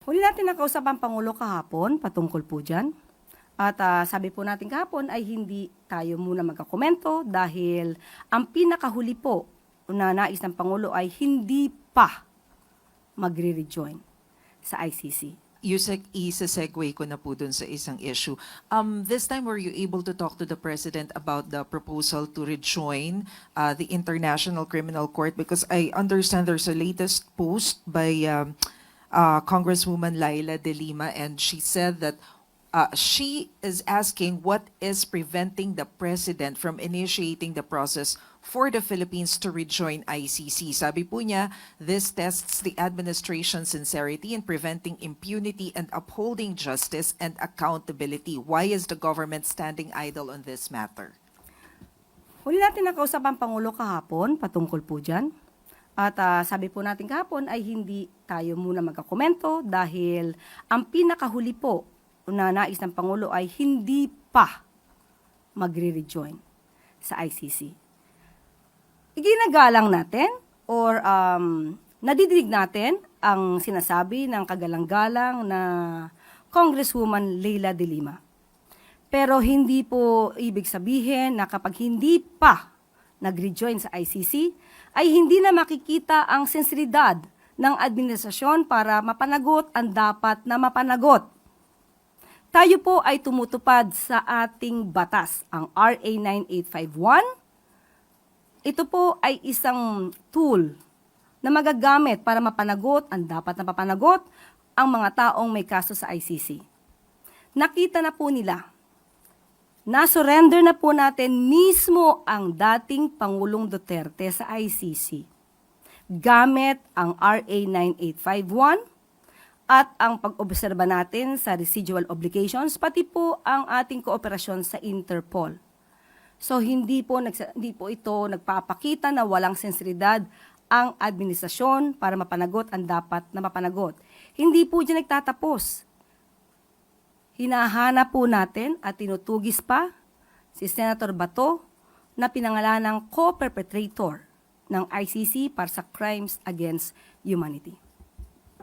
Huli natin nakausap ang Pangulo kahapon patungkol po dyan. At sabi po natin kahapon ay hindi tayo muna magkakomento dahil ang pinakahuli po na nais ng Pangulo ay hindi pa magre-rejoin sa ICC. Isa-segue ko na po dun sa isang issue. This time, were you able to talk to the President about the proposal to rejoin the International Criminal Court? Because I understand there's a latest post by Congresswoman Laila De Lima, and she said that she is asking what is preventing the President from initiating the process for the Philippines to rejoin ICC. Sabi po niya, this tests the administration's sincerity in preventing impunity and upholding justice and accountability. Why is the government standing idle on this matter? Huli natin nakausap ang Pangulo kahapon patungkol po dyan. At sabi po natin kahapon ay hindi tayo muna magkakomento dahil ang pinakahuli po na nais ng Pangulo ay hindi pa magre-rejoin sa ICC. Iginagalang natin or nadidinig natin ang sinasabi ng kagalang-galang na Congresswoman Laila De Lima. Pero hindi po ibig sabihin na kapag hindi pa nag-rejoin sa ICC, ay hindi na makikita ang sensibilidad ng administrasyon para mapanagot ang dapat na mapanagot. Tayo po ay tumutupad sa ating batas, ang RA 9851. Ito po ay isang tool na magagamit para mapanagot ang dapat na mapanagot ang mga taong may kaso sa ICC. Nakita na po nila, na-surrender na po natin mismo ang dating Pangulong Duterte sa ICC gamit ang RA 9851 at ang pag-obserba natin sa residual obligations, pati po ang ating kooperasyon sa Interpol. So hindi po ito nagpapakita na walang sensibilidad ang administrasyon para mapanagot ang dapat na mapanagot. Hindi po dyan nagtatapos. Hinahanap po natin at tinutugis pa si Senator Bato na pinangalanang co-perpetrator ng ICC para sa crimes against humanity.